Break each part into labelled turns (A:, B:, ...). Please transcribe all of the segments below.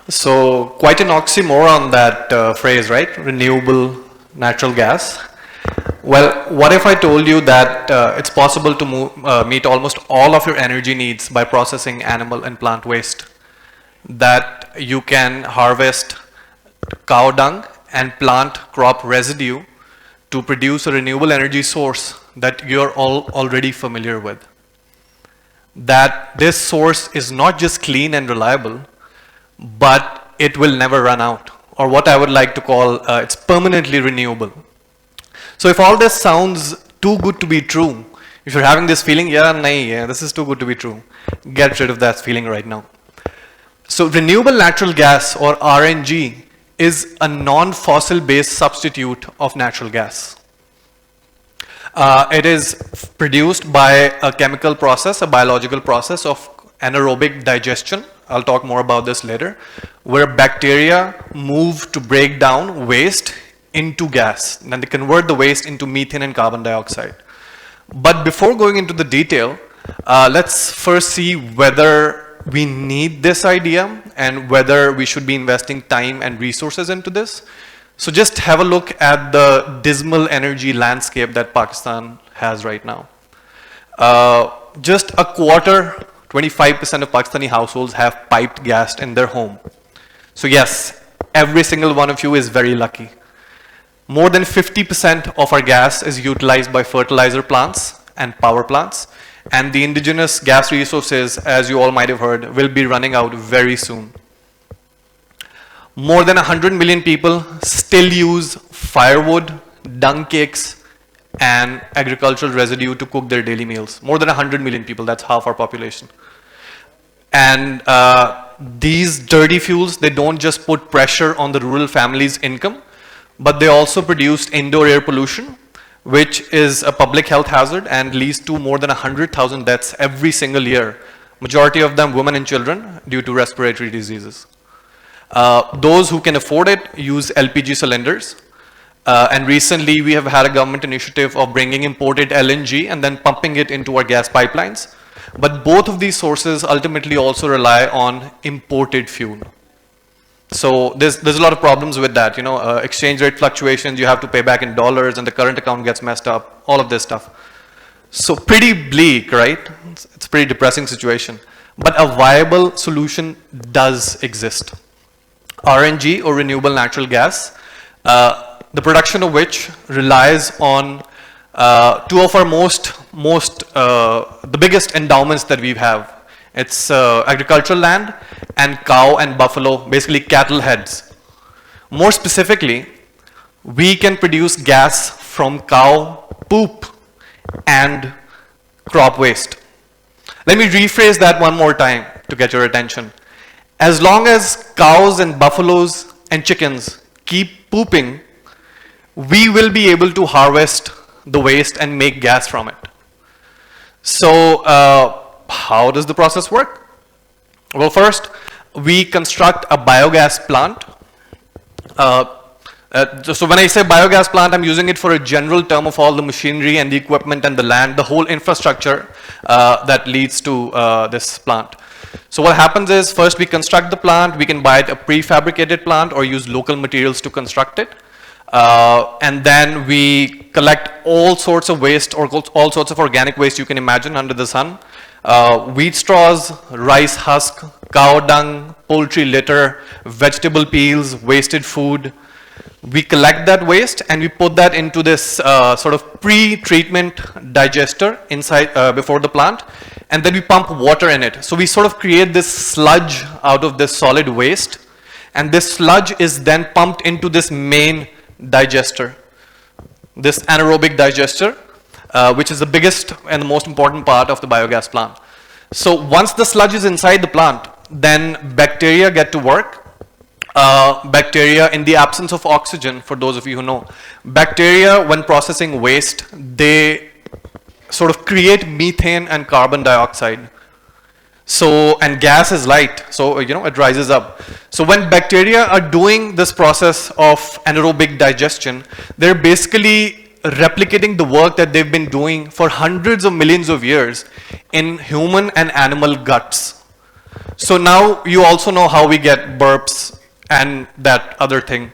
A: So quite an oxymoron that phrase, right? Renewable natural gas. Well, what if I told you that it's possible to meet almost all of your energy needs by processing animal and plant waste? That you can harvest cow dung and plant crop residue to produce a renewable energy source that you're all already familiar with. That this source is not just clean and reliable, but it will never run out, or what I would like to call it's permanently renewable. So if all this sounds too good to be true, if you're having this feeling, yeah, this is too good to be true, get rid of that feeling right now. So renewable natural gas, or RNG, is a non-fossil based substitute of natural gas. It is produced by a chemical process, a biological process of anaerobic digestion. I'll talk more about this later, where bacteria move to break down waste into gas. And then they convert the waste into methane and carbon dioxide. But before going into the detail, let's first see whether we need this idea and whether we should be investing time and resources into this. So just have a look at the dismal energy landscape that Pakistan has right now. Just a quarter, 25% of Pakistani households have piped gas in their home. So yes, every single one of you is very lucky. More than 50% of our gas is utilized by fertilizer plants and power plants. And the indigenous gas resources, as you all might have heard, will be running out very soon. More than 100 million people still use firewood, dung cakes, and agricultural residue to cook their daily meals. More than 100 million people, that's half our population. And these dirty fuels, they don't just put pressure on the rural family's income, but they also produce indoor air pollution, which is a public health hazard and leads to more than 100,000 deaths every single year. Majority of them women and children due to respiratory diseases. Those who can afford it use LPG cylinders. And recently we have had a government initiative of bringing imported LNG and then pumping it into our gas pipelines. But both of these sources ultimately also rely on imported fuel. So there's a lot of problems with that, exchange rate fluctuations, you have to pay back in dollars and the current account gets messed up, all of this stuff. So pretty bleak, right? It's a pretty depressing situation. But a viable solution does exist. RNG, or renewable natural gas, the production of which relies on two of our the biggest endowments that we have. It's agricultural land and cow and buffalo, basically cattle heads. More specifically, we can produce gas from cow poop and crop waste. Let me rephrase that one more time to get your attention. As long as cows and buffaloes and chickens keep pooping, we will be able to harvest the waste and make gas from it. So how does the process work? Well, first, we construct a biogas plant. So when I say biogas plant, I'm using it for a general term of all the machinery and the equipment and the land, the whole infrastructure that leads to this plant. So what happens is, first we construct the plant, we can buy it a prefabricated plant or use local materials to construct it. And then we collect all sorts of waste or all sorts of organic waste you can imagine under the sun. Wheat straws, rice husk, cow dung, poultry litter, vegetable peels, wasted food. We collect that waste and we put that into this sort of pre-treatment digester inside before the plant, and then we pump water in it. So we sort of create this sludge out of this solid waste, and this sludge is then pumped into this main digester, this anaerobic digester, which is the biggest and the most important part of the biogas plant. So once the sludge is inside the plant, then bacteria get to work. Bacteria, in the absence of oxygen, for those of you who know, bacteria, when processing waste, they sort of create methane and carbon dioxide. So, and gas is light, so it rises up. So when bacteria are doing this process of anaerobic digestion, they're basically replicating the work that they've been doing for hundreds of millions of years in human and animal guts. So now you also know how we get burps and that other thing.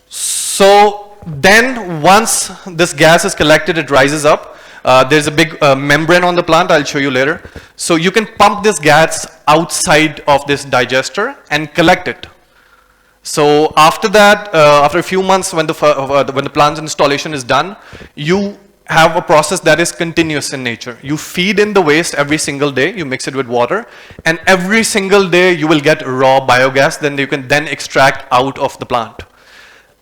A: So then once this gas is collected, it rises up. There's a big membrane on the plant, I'll show you later. So you can pump this gas outside of this digester and collect it. So after that, after a few months when the plant's installation is done, you have a process that is continuous in nature. You feed in the waste every single day, you mix it with water, and every single day you will get raw biogas, then you can then extract out of the plant.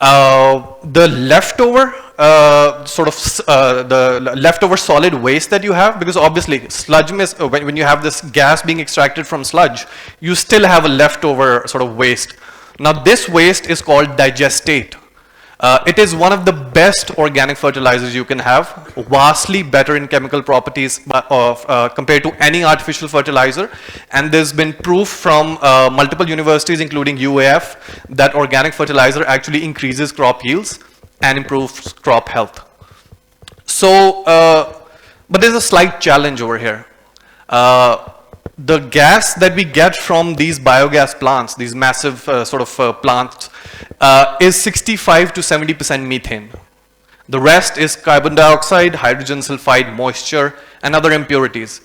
A: The leftover the leftover solid waste that you have, because obviously sludge when you have this gas being extracted from sludge, you still have a leftover sort of waste. Now this waste is called digestate. It is one of the best organic fertilizers you can have, vastly better in chemical properties compared to any artificial fertilizer. And there's been proof from multiple universities, including UAF, that organic fertilizer actually increases crop yields and improves crop health. So, but there's a slight challenge over here. The gas that we get from these biogas plants, these massive plants, is 65 to 70% methane. The rest is carbon dioxide, hydrogen sulfide, moisture, and other impurities.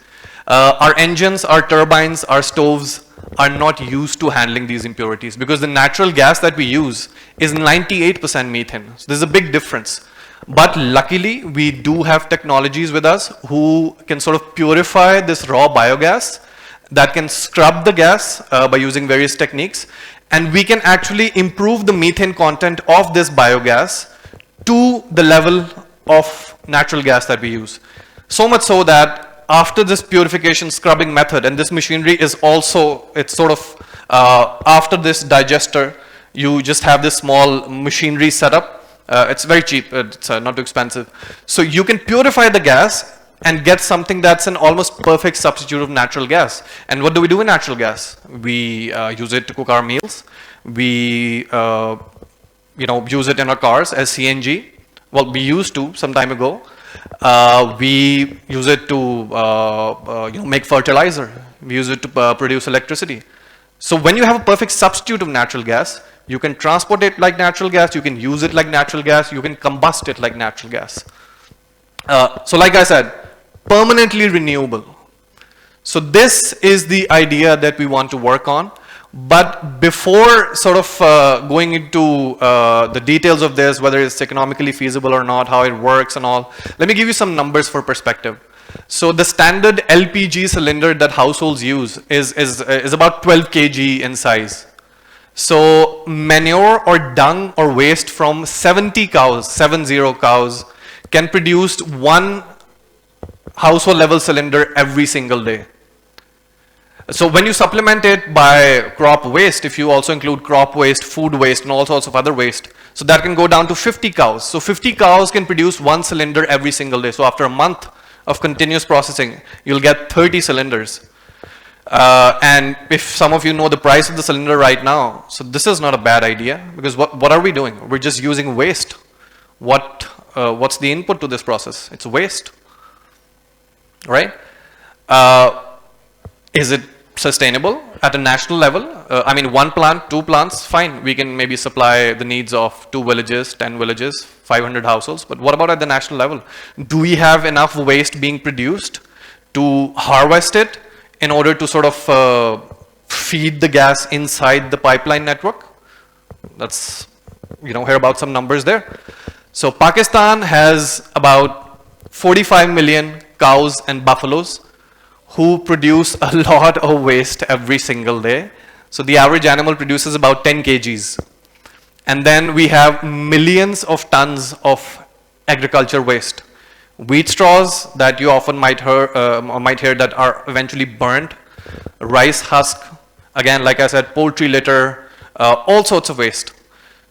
A: Our engines, our turbines, our stoves are not used to handling these impurities because the natural gas that we use is 98% methane. So there's a big difference. But luckily, we do have technologies with us who can sort of purify this raw biogas that can scrub the gas by using various techniques, and we can actually improve the methane content of this biogas to the level of natural gas that we use. So much so that after this purification scrubbing method, and this machinery is also, it's sort of, after this digester, you just have this small machinery setup. It's very cheap, it's not too expensive. So you can purify the gas and get something that's an almost perfect substitute of natural gas. And what do we do with natural gas? We use it to cook our meals. We use it in our cars as CNG. Well, we used to some time ago. We use it to make fertilizer. We use it to produce electricity. So when you have a perfect substitute of natural gas, you can transport it like natural gas, you can use it like natural gas, you can combust it like natural gas. So like I said, permanently renewable. So this is the idea that we want to work on. But before sort of going into the details of this, whether it's economically feasible or not, how it works and all, let me give you some numbers for perspective. So the standard LPG cylinder that households use is about 12 kg in size. So manure or dung or waste from 70 cows, 70 cows, can produce one household level cylinder every single day. So when you supplement it by crop waste, if you also include crop waste, food waste, and all sorts of other waste, so that can go down to 50 cows. So 50 cows can produce one cylinder every single day. So after a month of continuous processing, you'll get 30 cylinders. And if some of you know the price of the cylinder right now, so this is not a bad idea, because what are we doing? We're just using waste. What's the input to this process? It's waste, right? Is it sustainable at a national level? I mean, one plant, two plants, fine. We can maybe supply the needs of 2 villages, 10 villages, 500 households. But what about at the national level? Do we have enough waste being produced to harvest it in order to sort of feed the gas inside the pipeline network? Let's hear about some numbers there. So Pakistan has about 45 million cows and buffaloes who produce a lot of waste every single day. So the average animal produces about 10 kgs. And then we have millions of tons of agriculture waste. Wheat straws that you often might hear that are eventually burnt, rice husk, again, like I said, poultry litter, all sorts of waste.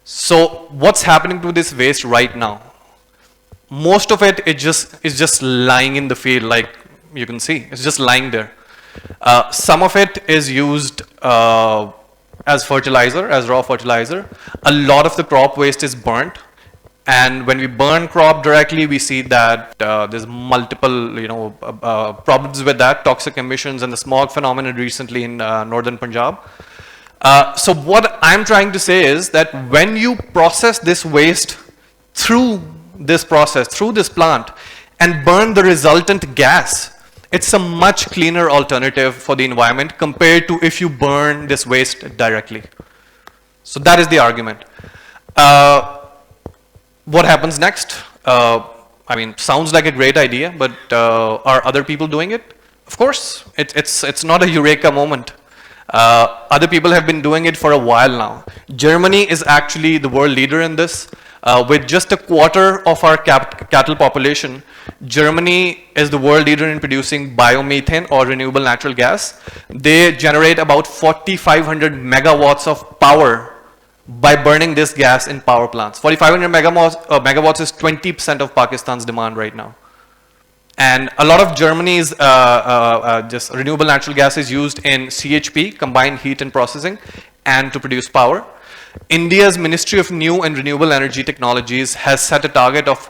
A: So what's happening to this waste right now? Most of it is just lying in the field, like you can see, it's just lying there. Some of it is used as fertilizer, as raw fertilizer. A lot of the crop waste is burnt. And when we burn crop directly, we see that there's multiple, problems with that, toxic emissions and the smog phenomenon recently in northern Punjab. So what I'm trying to say is that when you process this waste through this process, through this plant, and burn the resultant gas, it's a much cleaner alternative for the environment compared to if you burn this waste directly. So that is the argument. What happens next? I mean, sounds like a great idea, but are other people doing it? Of course, it's not a eureka moment. Other people have been doing it for a while now. Germany is actually the world leader in this. With just a quarter of our cattle population, Germany is the world leader in producing biomethane or renewable natural gas. They generate about 4,500 megawatts of power by burning this gas in power plants. 4,500 megawatts is 20% of Pakistan's demand right now. And a lot of Germany's just renewable natural gas is used in CHP, combined heat and processing, and to produce power. India's Ministry of New and Renewable Energy Technologies has set a target of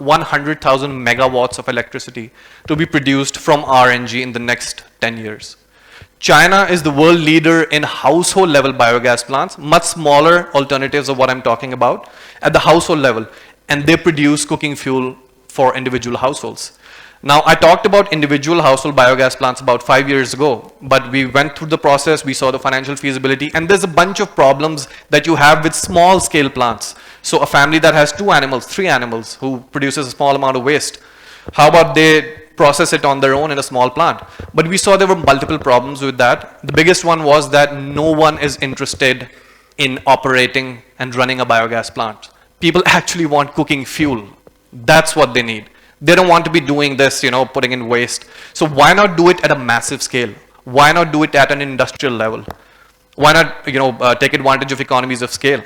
A: 100,000 megawatts of electricity to be produced from RNG in the next 10 years. China is the world leader in household level biogas plants, much smaller alternatives of what I'm talking about at the household level, and they produce cooking fuel for individual households. Now, I talked about individual household biogas plants about 5 years ago, but we went through the process, we saw the financial feasibility, and there's a bunch of problems that you have with small scale plants. So a family that has 2 animals, 3 animals, who produces a small amount of waste, how about they process it on their own in a small plant? But we saw there were multiple problems with that. The biggest one was that no one is interested in operating and running a biogas plant. People actually want cooking fuel. That's what they need. They don't want to be doing this, putting in waste. So why not do it at a massive scale? Why not do it at an industrial level? Why not, take advantage of economies of scale?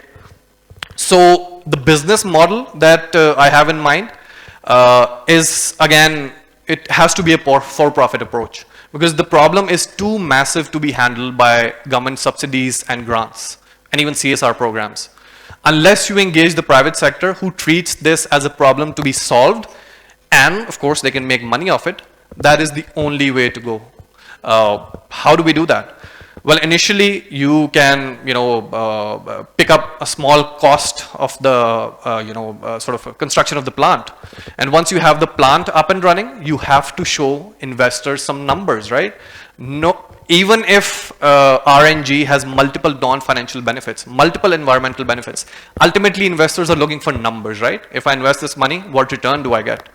A: So the business model that I have in mind is, again, it has to be a for-profit approach, because the problem is too massive to be handled by government subsidies and grants, and even CSR programs. Unless you engage the private sector who treats this as a problem to be solved, and of course they can make money off it, that is the only way to go. How do we do that? Well, initially you can, pick up a small cost of the, sort of construction of the plant. And once you have the plant up and running, you have to show investors some numbers, right? No, even if RNG has multiple non-financial benefits, multiple environmental benefits, ultimately investors are looking for numbers, right? If I invest this money, what return do I get?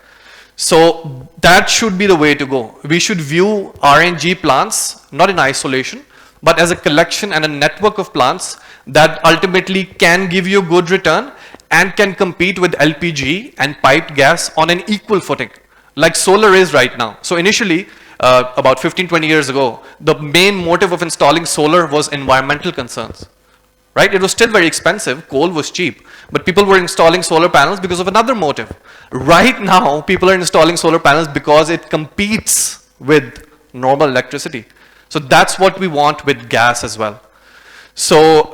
A: So that should be the way to go. We should view RNG plants not in isolation, but as a collection and a network of plants that ultimately can give you a good return and can compete with LPG and piped gas on an equal footing, like solar is right now. So initially, about 15-20 years ago, the main motive of installing solar was environmental concerns. Right? It was still very expensive, coal was cheap, but people were installing solar panels because of another motive. Right now, people are installing solar panels because it competes with normal electricity. So that's what we want with gas as well. So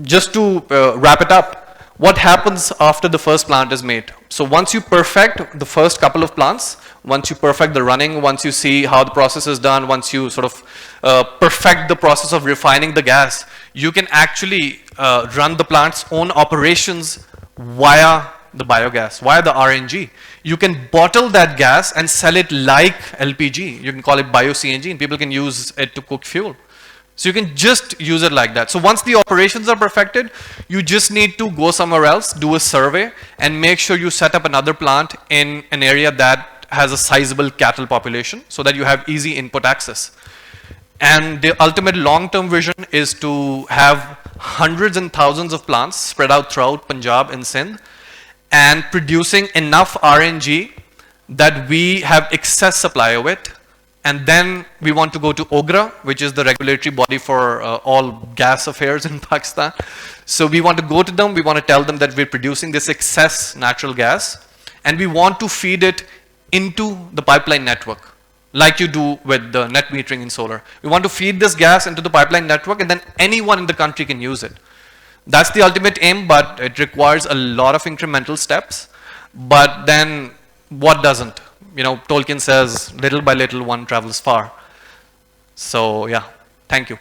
A: just to wrap it up, what happens after the first plant is made? So once you perfect the first couple of plants, once you perfect the running, once you see how the process is done, once you sort of perfect the process of refining the gas, you can actually run the plant's own operations via the biogas, via the RNG. You can bottle that gas and sell it like LPG. You can call it bio-CNG, and people can use it to cook fuel. So you can just use it like that. So once the operations are perfected, you just need to go somewhere else, do a survey, and make sure you set up another plant in an area that has a sizable cattle population so that you have easy input access. And the ultimate long-term vision is to have hundreds and thousands of plants spread out throughout Punjab and Sindh and producing enough RNG that we have excess supply of it. And then we want to go to OGRA, which is the regulatory body for all gas affairs in Pakistan. So we want to go to them, we want to tell them that we're producing this excess natural gas, and we want to feed it into the pipeline network, like you do with the net metering in solar. We want to feed this gas into the pipeline network, and then anyone in the country can use it. That's the ultimate aim, but it requires a lot of incremental steps. But then what doesn't? You know, Tolkien says, little by little one travels far. So yeah, thank you.